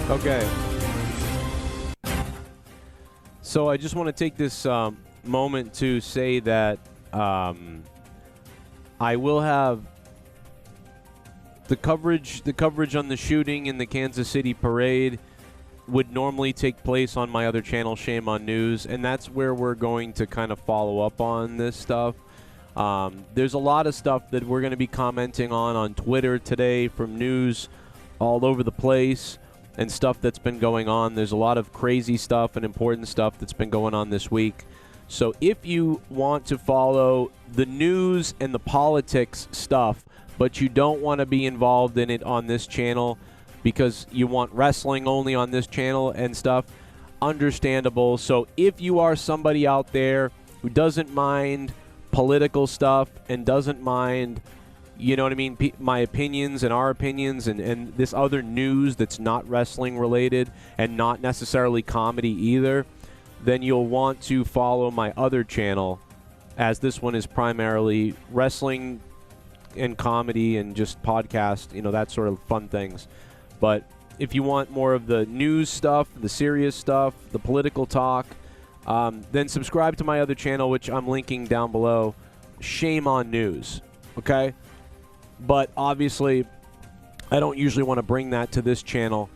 Okay. So I just want to take this moment to say that I will have the coverage on the shooting in the Kansas City parade would normally take place on my other channel, Shame on News, and that's where we're going to kind of follow up on this stuff. There's a lot of stuff that we're going to be commenting on Twitter today from news all over the place and stuff that's been going on. There's a lot of crazy stuff and important stuff that's been going on this week. So if you want to follow the news and the politics stuff, but you don't want to be involved in it on this channel because you want wrestling only on this channel and stuff, understandable. So if you are somebody out there who doesn't mind political stuff and doesn't mind, you know what I mean, my opinions and our opinions and this other news that's not wrestling related and not necessarily comedy either, then you'll want to follow my other channel, as this one is primarily wrestling and comedy and just podcast, you know, that sort of fun things. But if you want more of the news stuff, the serious stuff, the political talk, then subscribe to my other channel, which I'm linking down below, Shame on News, okay? But obviously, I don't usually want to bring that to this channel.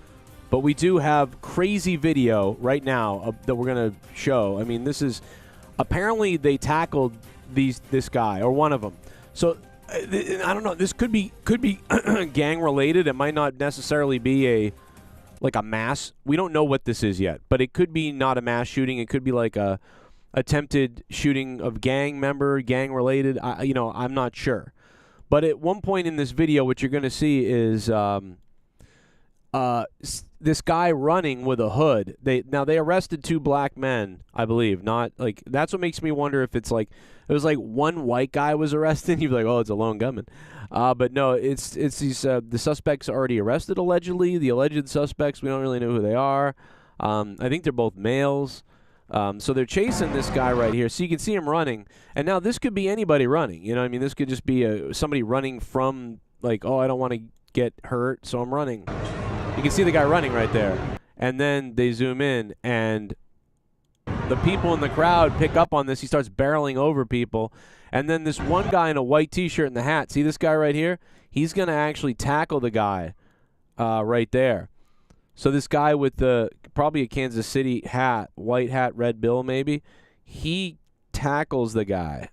But we do have crazy video right now that we're going to show. I mean, this is... Apparently, they tackled this guy, or one of them. So, I don't know. This could be gang-related. It might not necessarily be like a mass. We don't know what this is yet. But it could be not a mass shooting. It could be like a attempted shooting of gang member, gang-related. You know, I'm not sure. But at one point in this video, what you're going to see is this guy running with a hood. They arrested 2 black men, I believe. Not like, that's what makes me wonder if it's like it was like one white guy was arrested. You'd be like, oh, it's a lone gunman. But no, it's these the suspects already arrested allegedly. The alleged suspects, we don't really know who they are. I think they're both males. So they're chasing this guy right here. So you can see him running. And now this could be anybody running. You know what I mean? This could just be somebody running from, like, oh, I don't want to get hurt, so I'm running. You can see the guy running right there. And then they zoom in, and the people in the crowd pick up on this. He starts barreling over people. And then this one guy in a white T-shirt and the hat, see this guy right here? He's going to actually tackle the guy right there. So this guy with the probably a Kansas City hat, white hat, red bill maybe, he tackles the guy.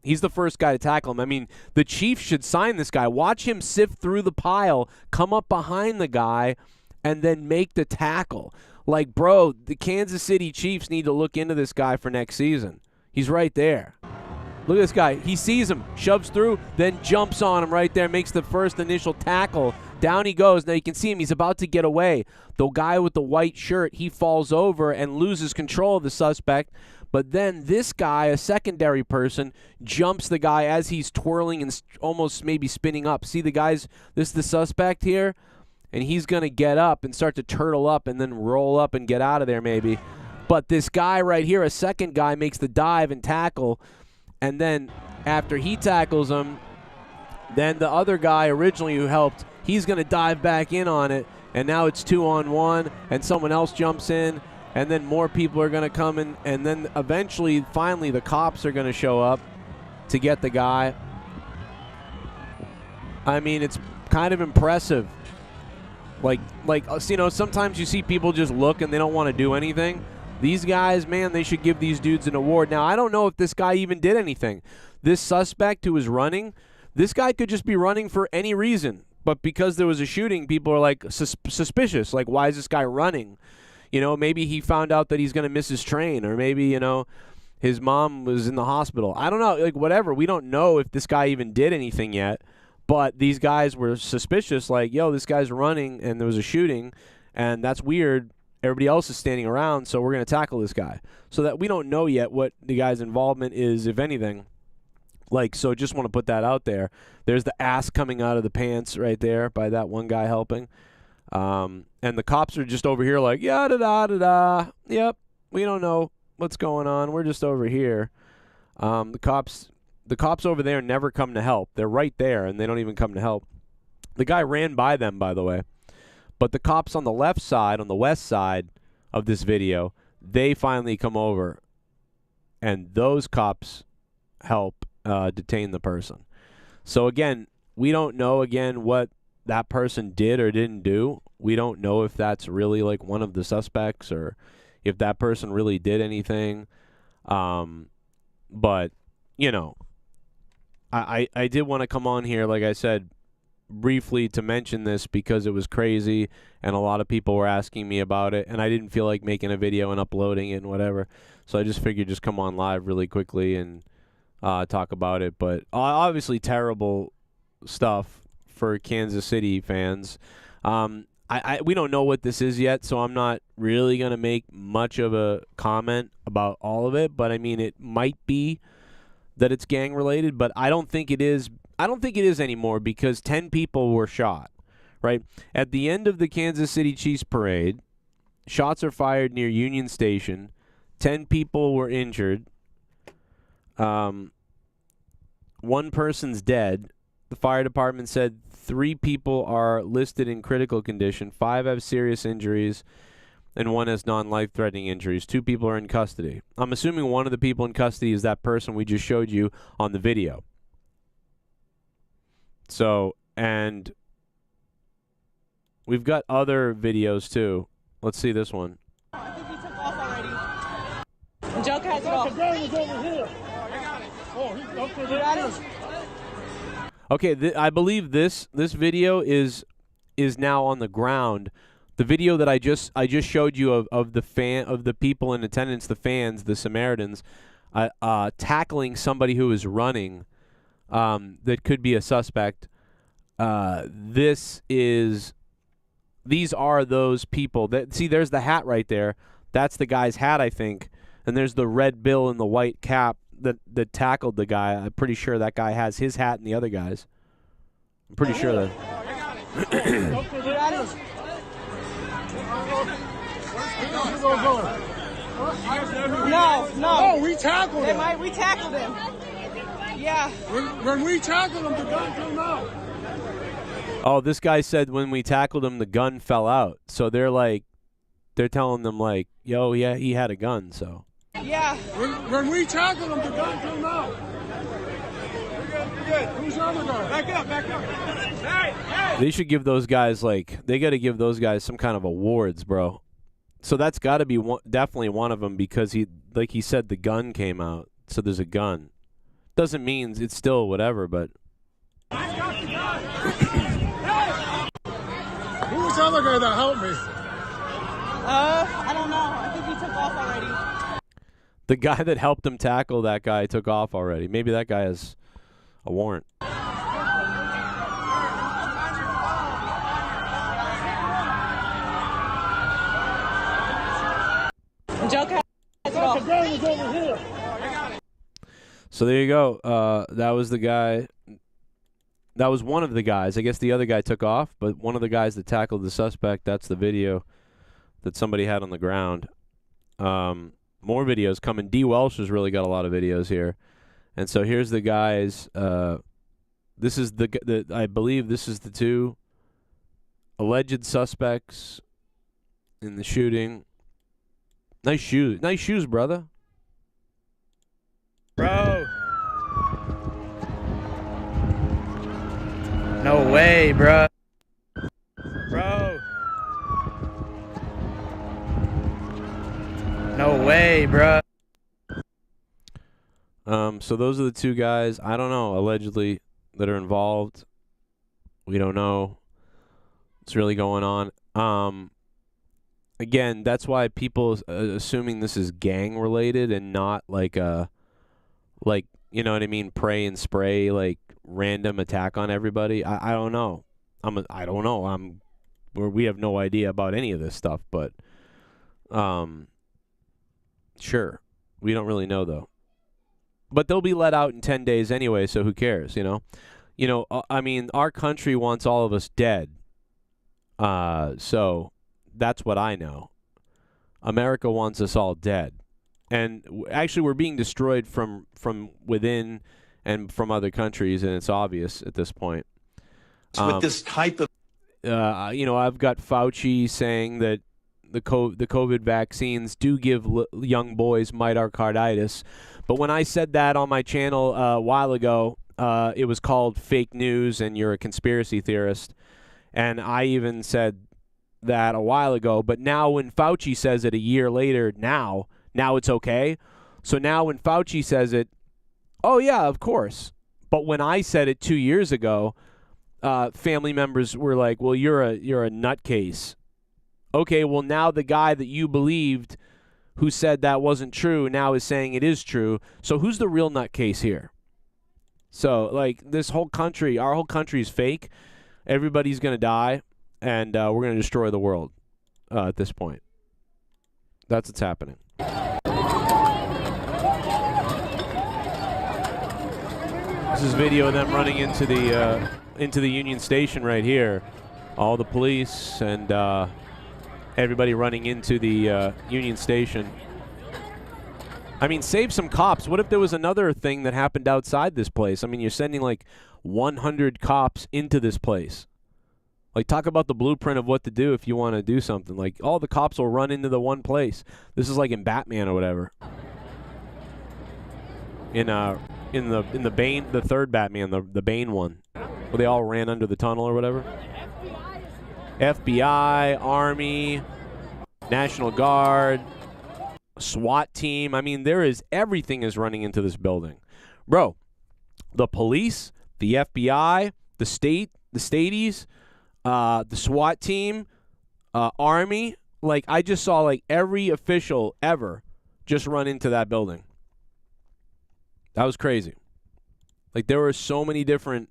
He's the first guy to tackle him. I mean, the Chiefs should sign this guy. Watch him sift through the pile, come up behind the guy, and then make the tackle. Like, bro, the Kansas City Chiefs need to look into this guy for next season. He's right there. Look at this guy. He sees him, shoves through, then jumps on him right there, makes the first initial tackle. Down he goes. Now you can see him. He's about to get away. The guy with the white shirt, he falls over and loses control of the suspect. But then this guy, a secondary person, jumps the guy as he's twirling and almost maybe spinning up. See the guys, this is the suspect here, and he's going to get up and start to turtle up and then roll up and get out of there maybe. But this guy right here, a second guy, makes the dive and tackle. And then after he tackles him, then the other guy originally who helped, he's going to dive back in on it. And now it's 2-on-1, and someone else jumps in. And then more people are going to come in, and then eventually, finally, the cops are going to show up to get the guy. I mean, it's kind of impressive. Like, you know, sometimes you see people just look and they don't want to do anything. These guys, man, they should give these dudes an award. Now, I don't know if this guy even did anything. This suspect who was running, this guy could just be running for any reason. But because there was a shooting, people are, like, suspicious. Like, why is this guy running? You know, maybe he found out that he's going to miss his train, or maybe, you know, his mom was in the hospital. I don't know, like, whatever. We don't know if this guy even did anything yet, but these guys were suspicious, like, yo, this guy's running, and there was a shooting, and that's weird. Everybody else is standing around, so we're going to tackle this guy. So that we don't know yet what the guy's involvement is, if anything. Like, so just want to put that out there. There's the ass coming out of the pants right there by that one guy helping. And the cops are just over here like, da-da-da-da-da. Yep, we don't know what's going on. We're just over here. The cops over there never come to help. They're right there, and they don't even come to help. The guy ran by them, by the way. But the cops on the left side, on the west side of this video, they finally come over, and those cops help detain the person. So again, we don't know what that person did or didn't do. We don't know if that's really like one of the suspects or if that person really did anything. But you know, I did want to come on here, like I said, briefly to mention this because it was crazy and a lot of people were asking me about it, and I didn't feel like making a video and uploading it and whatever. So I just figured just come on live really quickly and talk about it. But obviously terrible stuff for Kansas City fans. We don't know what this is yet, so I'm not really going to make much of a comment about all of it, but I mean, it might be that it's gang related, but I don't think it is. I don't think it is anymore because 10 people were shot, right? At the end of the Kansas City Chiefs parade, shots are fired near Union Station. 10 people were injured. One person's dead. The fire department said 3 people are listed in critical condition, 5 have serious injuries, and 1 has non-life-threatening injuries. 2 people are in custody. I'm assuming one of the people in custody is that person we just showed you on the video. So, and we've got other videos too. Let's see this one. I think he took off already. Joker has it off. The gun is over here. Oh, he's up there. Okay, I believe this video is now on the ground. The video that I just showed you of the people in attendance, the fans, the Samaritans, tackling somebody who is running. That could be a suspect. These are those people that see. There's the hat right there. That's the guy's hat, I think. And there's the red bill and the white cap that tackled the guy. I'm pretty sure that guy has his hat and the other guys. I'm pretty sure that. No, we tackled him. We tackled him. Yeah. When we tackled him, the gun came out. Oh, this guy said when we tackled him, the gun fell out. So they're telling them like, yo, yeah, he had a gun. So. Yeah. When we tackled him, the gun came out. You're good. Who's the other guy? Back up. Hey. They should give those guys they got to give those guys some kind of awards, bro. So that's got to be definitely one of them because he said, the gun came out. So there's a gun. Doesn't mean it's still whatever, but. Who was the other guy that helped me? I don't know. I think he took off already. The guy that helped him tackle that guy took off already. Maybe that guy has a warrant. Joker has it off. The gun is over here. So there you go. That was the guy. That was one of the guys. I guess the other guy took off, but one of the guys that tackled the suspect, that's the video that somebody had on the ground. More videos coming. D. Welsh has really got a lot of videos here. And so here's the guys. This is I believe this is the 2 alleged suspects in the shooting. Nice shoes. Nice shoes, brother. Bro. No way, bro. Bro. No way, bro. So those are the 2 guys, I don't know, allegedly, that are involved. We don't know what's really going on. Again, that's why people assuming this is gang related and not like you know what I mean, pray and spray, like random attack on everybody. I don't know. I don't know. We have no idea about any of this stuff, but sure. We don't really know though. But they'll be let out in 10 days anyway, so who cares, you know? I mean, our country wants all of us dead. So that's what I know. America wants us all dead. And actually, we're being destroyed from within and from other countries, and it's obvious at this point. With this type of... I've got Fauci saying that the COVID vaccines do give young boys myocarditis. But when I said that on my channel a while ago, it was called fake news and you're a conspiracy theorist. And I even said that a while ago. But now when Fauci says it a year later, now it's okay. So now when Fauci says it, oh, yeah, of course. But when I said it 2 years ago, family members were like, well, you're a nutcase. Okay, well, now the guy that you believed who said that wasn't true now is saying it is true. So who's the real nutcase here? So, like, this whole country, our whole country is fake. Everybody's going to die, and we're going to destroy the world at this point. That's what's happening. This is video of them running into the Union Station right here. All the police and everybody running into the Union Station. I mean, save some cops. What if there was another thing that happened outside this place? I mean, you're sending like 100 cops into this place. Like, talk about the blueprint of what to do if you want to do something. Like, all the cops will run into the one place. This is like in Batman or whatever. In the Bane, the third Batman, the Bane one, where they all ran under the tunnel or whatever. FBI, Army, National Guard, SWAT team. I mean, everything is running into this building. Bro, the police, the FBI, the staties, the SWAT team, Army. Like, I just saw like every official ever just run into that building. That was crazy. Like, there were so many different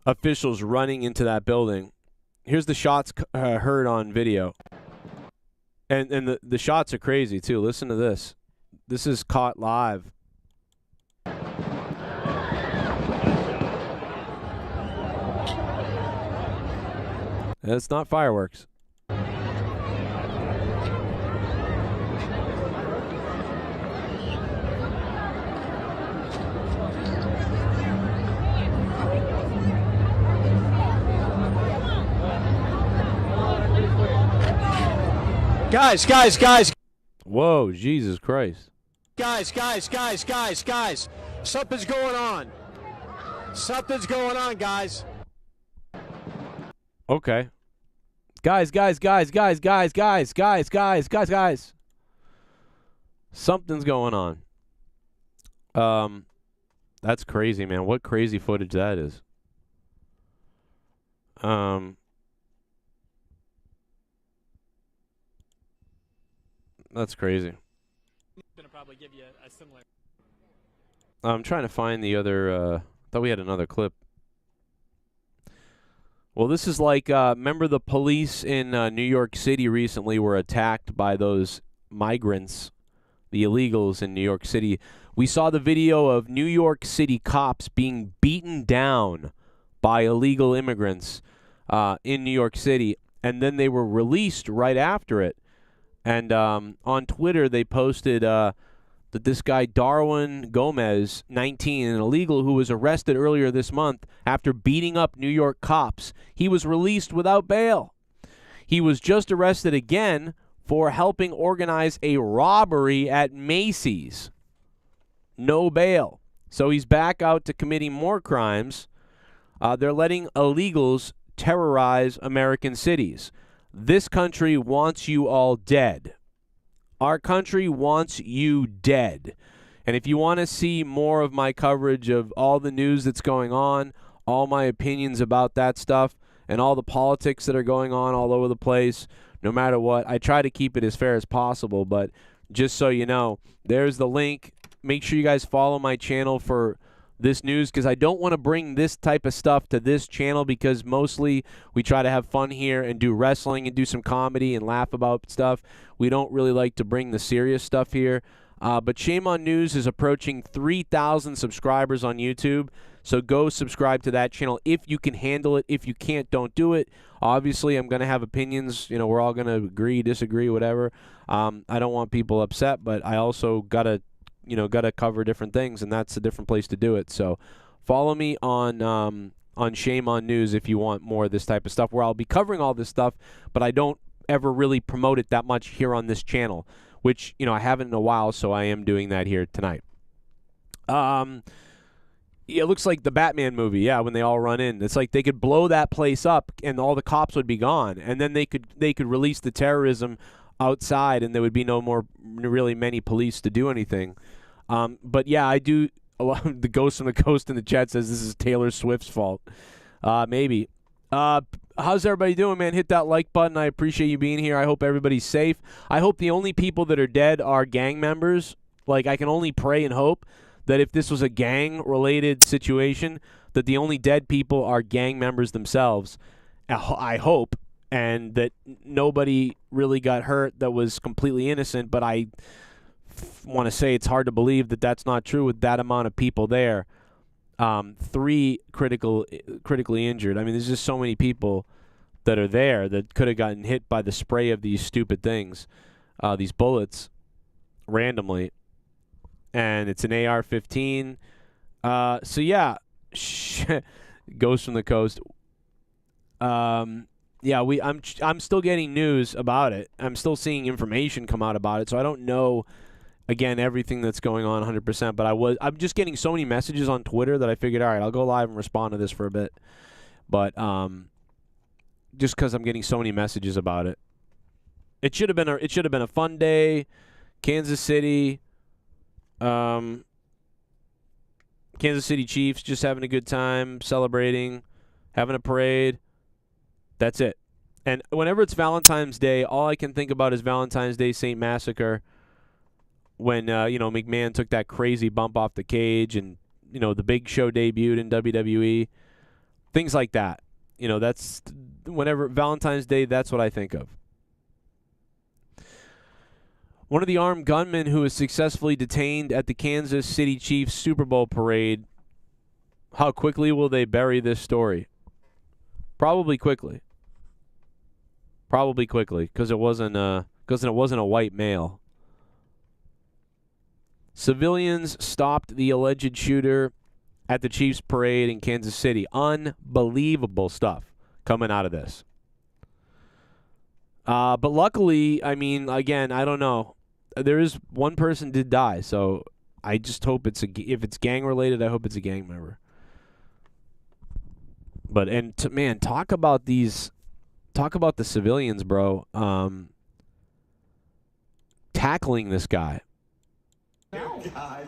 officials running into that building. Here's the shots heard on video. And the shots are crazy, too. Listen to this. This is caught live. It's not fireworks. Guys. Whoa, Jesus Christ. Guys. Something's going on. Something's going on, guys. Okay. Guys. Something's going on. That's crazy, man. What crazy footage that is. That's crazy. Gonna probably give you a similar. I'm trying to find the other. Thought we had another clip. Well, this is like, remember the police in New York City recently were attacked by those migrants, the illegals in New York City. We saw the video of New York City cops being beaten down by illegal immigrants in New York City, and then they were released right after it. And on Twitter, they posted that this guy, Darwin Gomez, 19, an illegal who was arrested earlier this month after beating up New York cops, he was released without bail. He was just arrested again for helping organize a robbery at Macy's. No bail. So he's back out to committing more crimes. They're letting illegals terrorize American cities. This country wants you all dead. Our country wants you dead. And if you want to see more of my coverage of all the news that's going on, all my opinions about that stuff, and all the politics that are going on all over the place, no matter what, I try to keep it as fair as possible. But just so you know, there's the link. Make sure you guys follow my channel for this news, because I don't want to bring this type of stuff to this channel, because mostly we try to have fun here and do wrestling and do some comedy and laugh about stuff. We don't really like to bring the serious stuff here. But Shame on News is approaching 3,000 subscribers on YouTube, so go subscribe to that channel if you can handle it. If you can't, don't do it. Obviously, I'm going to have opinions. You know, we're all going to agree, disagree, whatever. I don't want people upset, but I also got to cover different things, and that's a different place to do it. So follow me on on Shame On News if you want more of this type of stuff, where I'll be covering all this stuff, but I don't ever really promote it that much here on this channel, which, I haven't in a while, so I am doing that here tonight. It looks like the Batman movie, yeah, when they all run in. It's like they could blow that place up and all the cops would be gone, and then they could release the terrorism outside, and there would be no more really many police to do anything. But yeah, I do. The Ghost from the Coast in the chat says this is Taylor Swift's fault. Maybe. How's everybody doing, man? Hit that like button. I appreciate you being here. I hope everybody's safe. I hope the only people that are dead are gang members. Like, I can only pray and hope that if this was a gang-related situation, that the only dead people are gang members themselves. I hope, and that nobody really got hurt that was completely innocent, but I want to say it's hard to believe that that's not true with that amount of people there. 3 critically injured. I mean, there's just so many people that are there that could have gotten hit by the spray of these stupid things, these bullets, randomly. And it's an AR-15. So yeah, Ghost from the Coast. Yeah, I'm still getting news about it. I'm still seeing information come out about it, so I don't know, again, everything that's going on 100%, but I'm just getting so many messages on Twitter that I figured, all right, I'll go live and respond to this for a bit. But just because I'm getting so many messages about it. It should have been a fun day. Kansas City Chiefs just having a good time, celebrating, having a parade. That's it. And whenever it's Valentine's Day, all I can think about is Valentine's Day St. Massacre, when McMahon took that crazy bump off the cage, and the Big Show debuted in WWE, things like that. That's whenever Valentine's Day, that's what I think of. One of the armed gunmen who was successfully detained at the Kansas City Chiefs Super Bowl parade. How quickly will they bury this story? Probably quickly. Because it wasn't a white male. Civilians stopped the alleged shooter at the Chiefs parade in Kansas City. Unbelievable stuff coming out of this. But luckily, I mean, again, I don't know. There is one person did die, so I just hope if it's gang related, I hope it's a gang member. But man, talk about the civilians, bro. Tackling this guy. I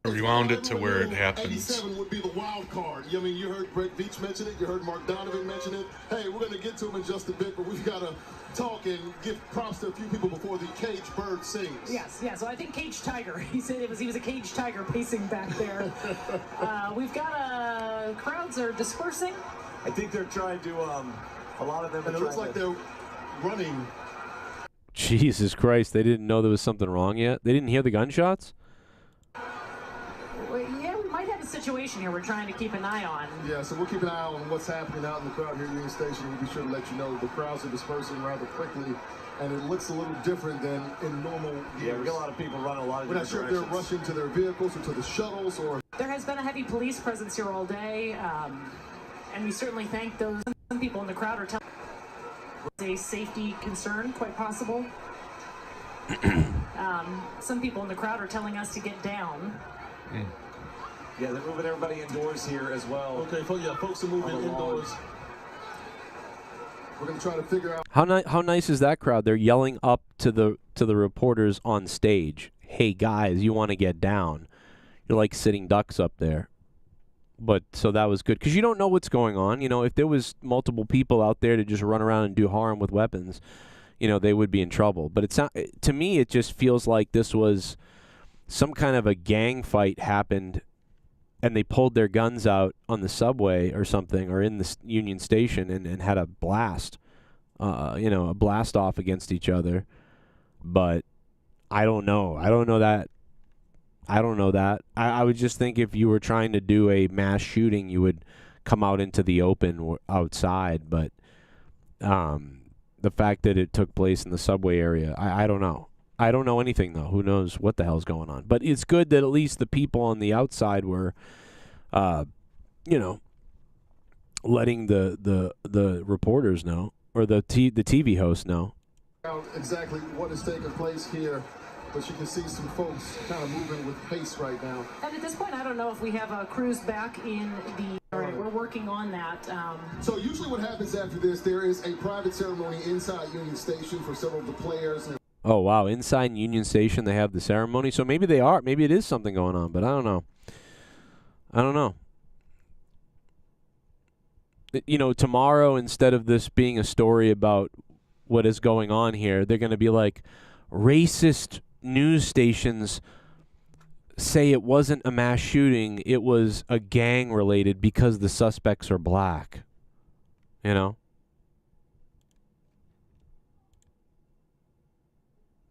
rewound it to where it happens. 87 would be the wild card. I mean, you heard Brett Veach mention it. You heard Mark Donovan mention it. Hey, we're going to get to him in just a bit, but we've got to talk and give props to a few people before the cage bird sings. Yes, yeah. So I think cage tiger. He said he was a cage tiger pacing back there. We've got crowds are dispersing. I think they're trying to, a lot of them. And it looks like they're running. Jesus Christ, they didn't know there was something wrong yet? They didn't hear the gunshots? Well, yeah, we might have a situation here we're trying to keep an eye on. Yeah, so we'll keep an eye on what's happening out in the crowd here at Union Station. We'll be sure to let you know. The crowds are dispersing rather quickly, and it looks a little different than in normal years. Yeah, we got a lot of people running a lot of We're not sure if they're rushing to their vehicles or to the shuttles or... There has been a heavy police presence here all day, and we certainly thank those. Some people in the crowd are telling a safety concern, quite possible. Some people in the crowd are telling us to get down. Yeah, they're moving everybody indoors here as well. Okay, folks are moving indoors. We're going to try to figure out... How nice is that crowd? They're yelling up to the reporters on stage. Hey, guys, you want to get down. You're like sitting ducks up there. But so that was good. Because you don't know what's going on. If there was multiple people out there to just run around and do harm with weapons, they would be in trouble. But it's not, to me, it just feels like this was some kind of a gang fight happened, and they pulled their guns out on the subway or something, or in the Union Station, and had a blast, a blast off against each other. But I don't know. I don't know that. I would just think if you were trying to do a mass shooting, you would come out into the open outside. But the fact that it took place in the subway area, I don't know. I don't know anything, though. Who knows what the hell's going on? But it's good that at least the people on the outside were, letting the reporters know, or the TV host know. Exactly what is taking place here, but you can see some folks kind of moving with pace right now. And at this point, I don't know if we have crews back in the. All right, we're working on that. So usually what happens after this, there is a private ceremony inside Union Station for several of the players. Oh, wow. Inside Union Station, they have the ceremony. So maybe they are. Maybe it is something going on, but I don't know. I don't know. You know, tomorrow, instead of this being a story about what is going on here, they're going to be like, racist news stations say it wasn't a mass shooting, it was a gang related because the suspects are black. You know?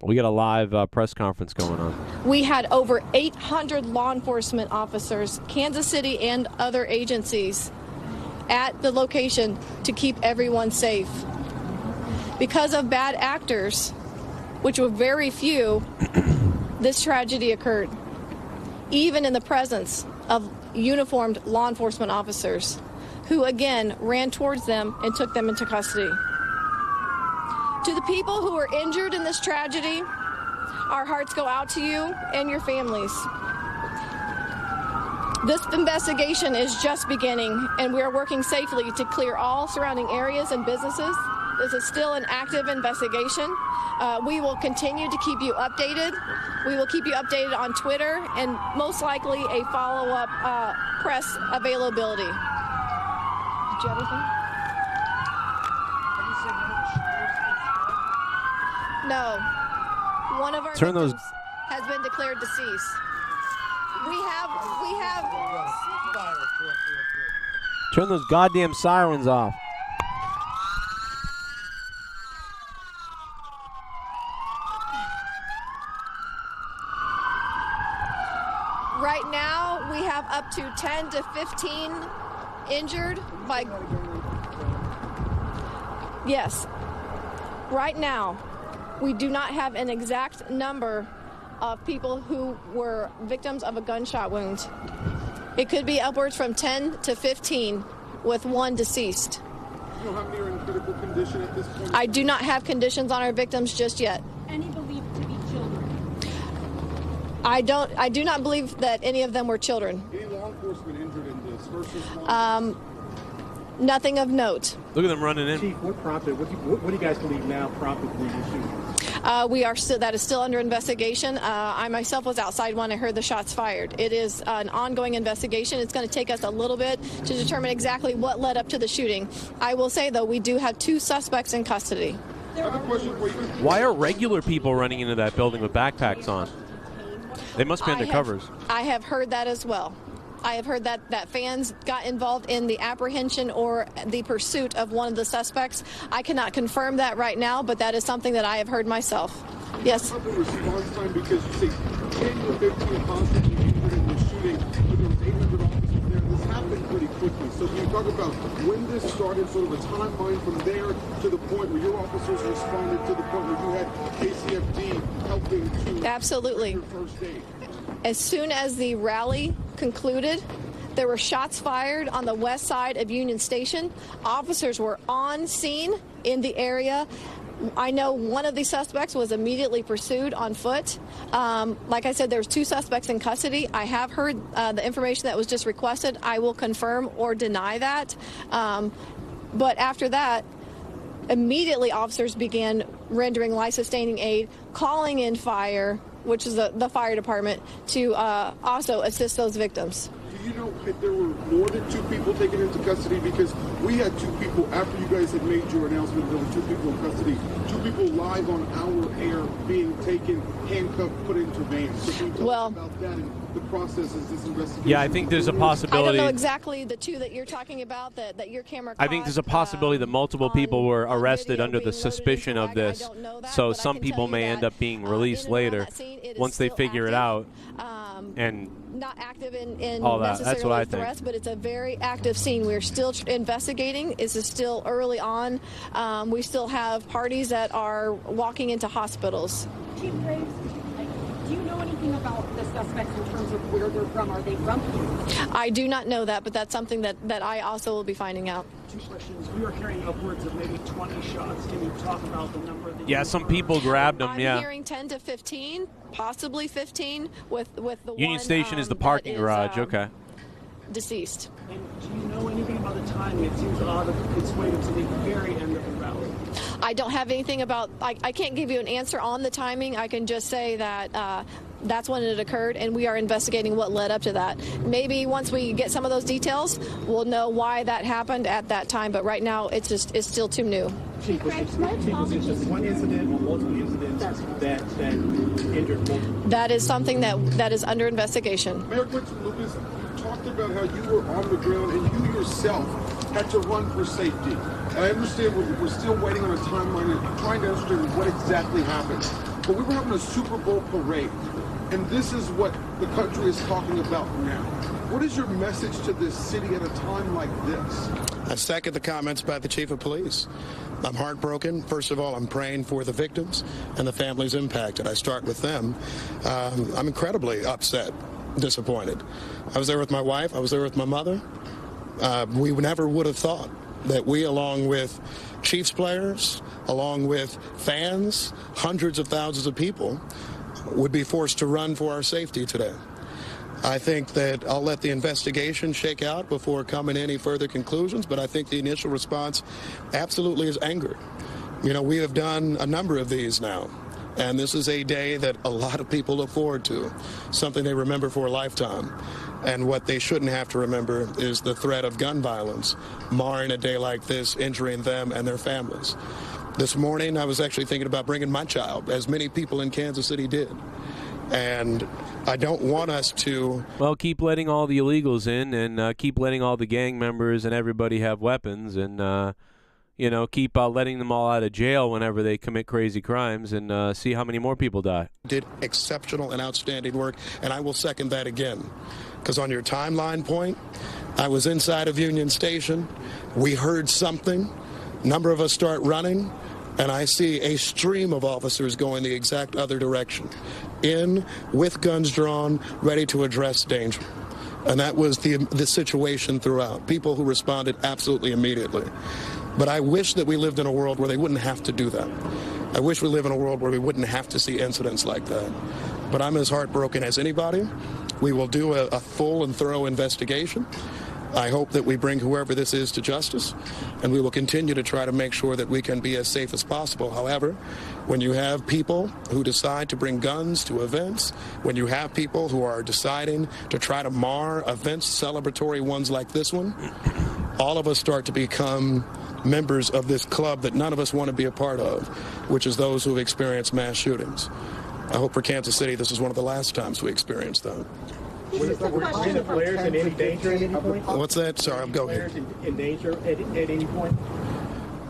We got a live press conference going on. We had over 800 law enforcement officers, Kansas City and other agencies, at the location to keep everyone safe. Because of bad actors, which were very few, this tragedy occurred, even in the presence of uniformed law enforcement officers, who again ran towards them and took them into custody. To the people who were injured in this tragedy, our hearts go out to you and your families. This investigation is just beginning, and we are working safely to clear all surrounding areas and businesses. This is still an active investigation. We will continue to keep you updated. We will keep you updated on Twitter and most likely a follow-up press availability. Did you have anything? No. One of our victims has been declared deceased. We have. Turn those goddamn sirens off. Right now, we have up to 10 to 15 injured by. Yes. Right now, we do not have an exact number of people who were victims of a gunshot wound. It could be upwards from 10 to 15, with one deceased. Do you know how many are in critical condition at this point? I do not have conditions on our victims just yet. Any believed to be children? I do not believe that any of them were children. Any law enforcement injured in this versus Nothing of note. Look at them running in. Chief, what do you guys believe now prompted the shooting? We are still, that is still under investigation. I myself was outside when I heard the shots fired. It is an ongoing investigation. It's going to take us a little bit to determine exactly what led up to the shooting. I will say, though, we do have 2 suspects in custody. Why are regular people running into that building with backpacks on? They must be undercovers. I have heard that as well. I have heard that fans got involved in the apprehension or the pursuit of one of the suspects. I cannot confirm that right now, but that is something that I have heard myself. Yes? What was the response time, because you say 10 or 15 constantly injured in the shooting, but there was 800 officers there. This happened pretty quickly. So can you talk about when this started, sort of a timeline from there to the point where your officers responded, to the point where you had KCFD helping to absolutely. Your first aid? As soon as the rally concluded, there were shots fired on the west side of Union Station. Officers were on scene in the area. I know one of the suspects was immediately pursued on foot. Like I said, there's 2 suspects in custody. I have heard the information that was just requested. I will confirm or deny that. But after that, immediately officers began rendering life-sustaining aid, calling in fire, which is the fire department, to also assist those victims. Do you know if there were more than 2 people taken into custody? Because we had 2 people, after you guys had made your announcement, there were 2 people in custody. 2 people live on our air being taken, handcuffed, put into vans. So can you tell us about that and the process of this investigation? Yeah, I think there's a possibility. I don't know exactly the 2 that you're talking about that your camera caught. I think there's a possibility that multiple people were arrested under the suspicion of this. So some people may end up being released later once they figure it out. And not active in all that. necessarily That's what I threats, think. but it's a very active scene. We're still investigating. This is still early on. We still have parties that are walking into hospitals. Chief Graves, Do you know anything about the suspects in terms of where they're from? Are they from here? I do not know that, but that's something that I also will be finding out. 2 questions. We are hearing upwards of maybe 20 shots. Can you talk about the number that Yeah, some people grabbed them. I'm hearing 10 to 15, possibly 15, with the Union one, Station is the parking garage. Okay. Deceased. And do you know anything about the timing? It seems odd that it's waited to the very end of the rally. I don't have anything about. I can't give you an answer on the timing. I can just say that that's when it occurred, and we are investigating what led up to that. Maybe once we get some of those details, we'll know why that happened at that time. But right now, it's still too new. Chief, was it just one incident or multiple incidents that injured multiple? That is something that is under investigation. Mayor Quinton Lucas, you talked about how you were on the ground and you yourself had to run for safety. And I understand we're still waiting on a timeline and trying to understand what exactly happened. But we were having a Super Bowl parade, and this is what the country is talking about now. What is your message to this city at a time like this? I second the comments by the chief of police. I'm heartbroken. First of all, I'm praying for the victims and the families impacted. I start with them. I'm incredibly upset, disappointed. I was there with my wife. I was there with my mother. We never would have thought that we, along with Chiefs players, along with fans, hundreds of thousands of people, would be forced to run for our safety today. I think that I'll let the investigation shake out before coming to any further conclusions, but I think the initial response absolutely is anger. You know, we have done a number of these now, and this is a day that a lot of people look forward to, something they remember for a lifetime. And what they shouldn't have to remember is the threat of gun violence, marring a day like this, injuring them and their families. This morning, I was actually thinking about bringing my child, as many people in Kansas City did. And I don't want us to... Well, keep letting all the illegals in, and keep letting all the gang members and everybody have weapons, and, you know, keep letting them all out of jail whenever they commit crazy crimes, and see how many more people die. Did exceptional and outstanding work, and I will second that again. Because on your timeline point, I was inside of Union Station. We heard something. A number of us start running, and I see a stream of officers going the exact other direction, in with guns drawn, ready to address danger. And that was the situation throughout. People who responded absolutely immediately. But I wish that we lived in a world where they wouldn't have to do that. I wish we live in a world where we wouldn't have to see incidents like that. But I'm as heartbroken as anybody. We will do a full and thorough investigation. I hope that we bring whoever this is to justice, and we will continue to try to make sure that we can be as safe as possible. However, when you have people who decide to bring guns to events, when you have people who are deciding to try to mar events, celebratory ones like this one, all of us start to become members of this club that none of us want to be a part of, which is those who have experienced mass shootings. I hope for Kansas City this is one of the last times we experience that. Were the players in any danger at any point? What's that? Sorry, I'm going. Players in danger at any point?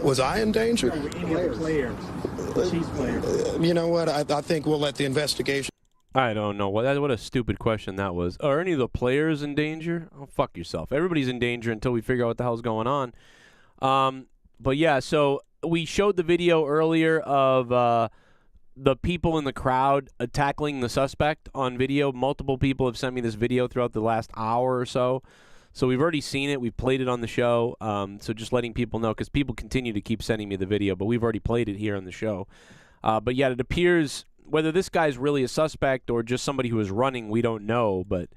Was I in danger? Were any of the players, Chiefs players? You know what? I think we'll let the investigation. I don't know. What a stupid question that was. Are any of the players in danger? Oh, fuck yourself. Everybody's in danger until we figure out what the hell's going on. But yeah, so we showed the video earlier of the people in the crowd tackling the suspect on video. Multiple people have sent me this video throughout the last hour or so. So we've already seen it. We've played it on the show. So just letting people know, because people continue to keep sending me the video, but we've already played it here on the show. But yeah, it appears whether this guy's really a suspect or just somebody who is running, we don't know. But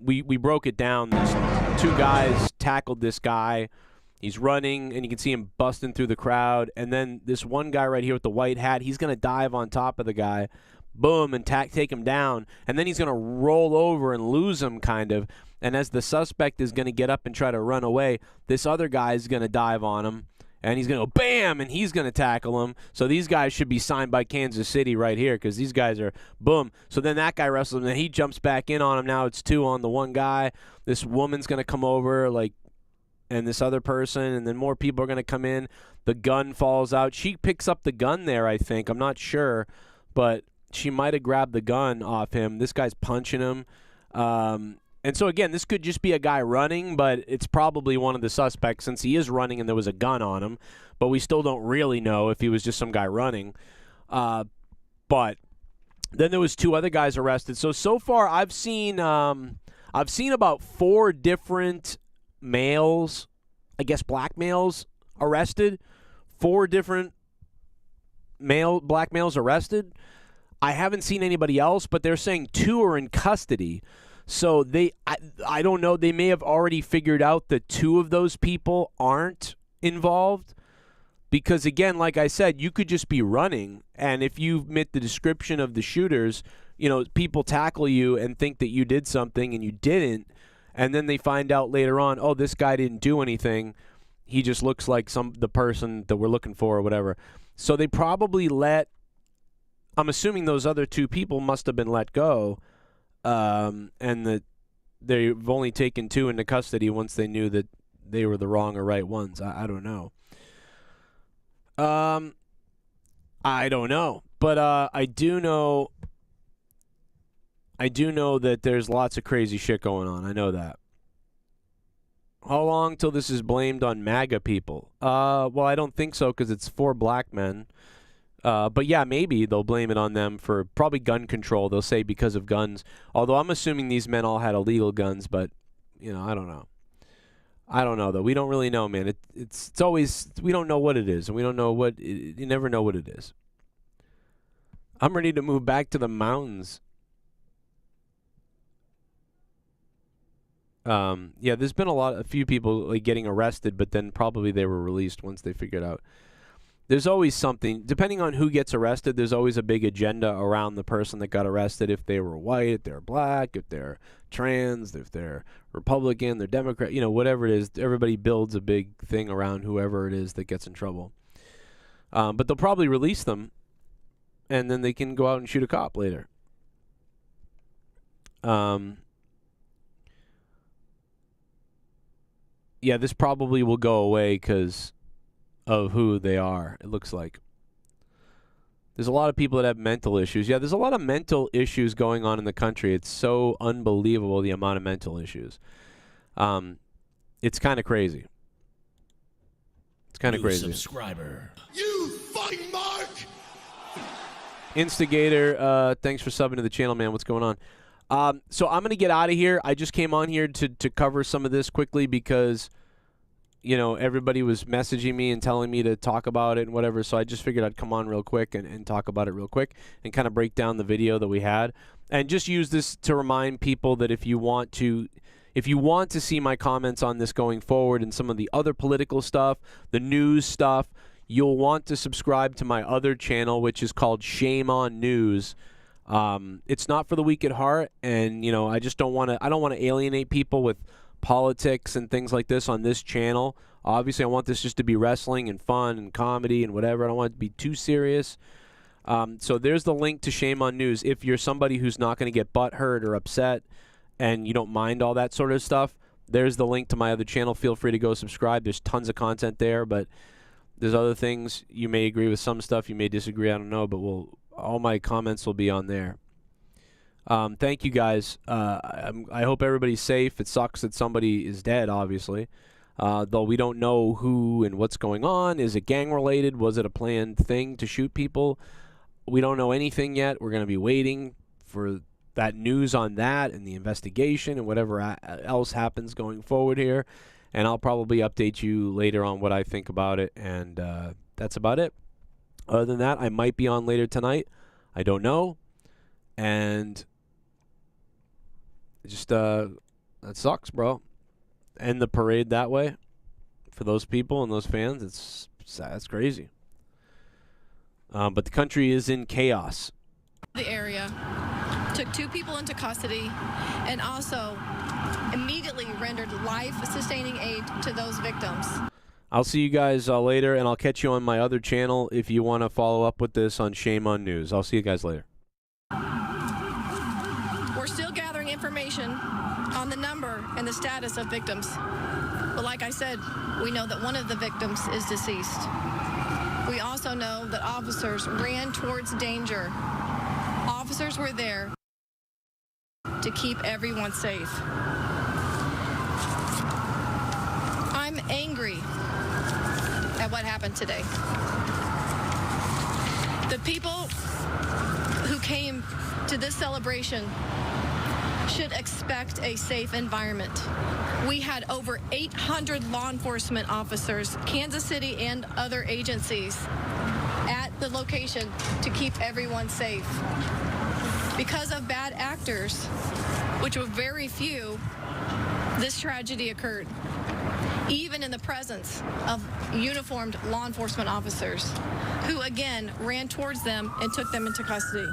we broke it down. These 2 guys tackled this guy. He's running, and you can see him busting through the crowd. And then this one guy right here with the white hat, he's going to dive on top of the guy, boom, and take him down. And then he's going to roll over and lose him, kind of. And as the suspect is going to get up and try to run away, this other guy is going to dive on him. And he's going to go bam, and he's going to tackle him. So these guys should be signed by Kansas City right here, because these guys are boom. So then that guy wrestles him, and he jumps back in on him. Now it's 2 on the one guy. This woman's going to come over, like, and this other person, and then more people are going to come in. The gun falls out. She picks up the gun there, I think. I'm not sure, but she might have grabbed the gun off him. This guy's punching him. And so, again, this could just be a guy running, but it's probably one of the suspects since he is running and there was a gun on him. But we still don't really know if he was just some guy running. But Then there was 2 other guys arrested. So far I've seen about 4 different males, I guess black males, arrested. 4 different black males arrested. I haven't seen anybody else, but they're saying 2 are in custody. So I don't know. They may have already figured out that 2 of those people aren't involved. Because, again, like I said, you could just be running, and if you met the description of the shooters, you know, people tackle you and think that you did something and you didn't, and then they find out later on, oh, this guy didn't do anything. He just looks like the person that we're looking for or whatever. So they probably I'm assuming those other 2 people must have been let go, and that they've only taken 2 into custody once they knew that they were the wrong or right ones. I don't know. I don't know, but I do know that there's lots of crazy shit going on. I know that. How long till this is blamed on MAGA people? Well, I don't think so because it's 4 black men. But yeah, maybe they'll blame it on them for probably gun control. They'll say because of guns. Although I'm assuming these men all had illegal guns, but you know, I don't know. I don't know though. We don't really know, man. It's always, we don't know what it is, and we don't know you never know what it is. I'm ready to move back to the mountains. Yeah, there's been a few people like getting arrested, but then probably they were released once they figured out. There's always something, depending on who gets arrested, there's always a big agenda around the person that got arrested. If they were white, if they're black, if they're trans, if they're Republican, they're Democrat, you know, whatever it is, everybody builds a big thing around whoever it is that gets in trouble. But they'll probably release them, and then they can go out and shoot a cop later. Yeah, this probably will go away because of who they are, it looks like. There's a lot of people that have mental issues. Yeah, there's a lot of mental issues going on in the country. It's so unbelievable, the amount of mental issues. It's kind of crazy. It's kind of crazy. Subscriber. You fucking mark! Instigator, thanks for subbing to the channel, man. What's going on? So I'm going to get out of here. I just came on here to cover some of this quickly because, you know, everybody was messaging me and telling me to talk about it and whatever, so I just figured I'd come on real quick and talk about it real quick and kind of break down the video that we had. And just use this to remind people that if you want to see my comments on this going forward and some of the other political stuff, the news stuff, you'll want to subscribe to my other channel, which is called Shame on News. It's not for the weak at heart, and you know, I don't want to alienate people with politics and things like this on this channel. Obviously, I want this just to be wrestling and fun and comedy and whatever. I don't want it to be too serious. So there's the link to Shame on News. If you're somebody who's not going to get butthurt or upset and you don't mind all that sort of stuff, there's the link to my other channel. Feel free to go subscribe. There's tons of content there, but there's other things. You may agree with some stuff. You may disagree. I don't know, but all my comments will be on there. Thank you guys. I hope everybody's safe. It sucks that somebody is dead, obviously. Though we don't know who and what's going on. Is it gang related? Was it a planned thing to shoot people? We don't know anything yet. We're going to be waiting for that news on that and the investigation and whatever else happens going forward here. And I'll probably update you later on what I think about it. And that's about it. Other than that, I might be on later tonight. I don't know. And just that sucks, bro. End the parade that way for those people and those fans. It's crazy. But the country is in chaos. The area took 2 people into custody and also immediately rendered life-sustaining aid to those victims. I'll see you guys later, and I'll catch you on my other channel if you want to follow up with this on Shame on News. I'll see you guys later. We're still gathering information on the number and the status of victims. But like I said, we know that one of the victims is deceased. We also know that officers ran towards danger. Officers were there to keep everyone safe. I'm angry at what happened today. The people who came to this celebration should expect a safe environment. We had over 800 law enforcement officers, Kansas City and other agencies, at the location to keep everyone safe. Because of bad actors, which were very few, this tragedy occurred, even in the presence of uniformed law enforcement officers who, again, ran towards them and took them into custody.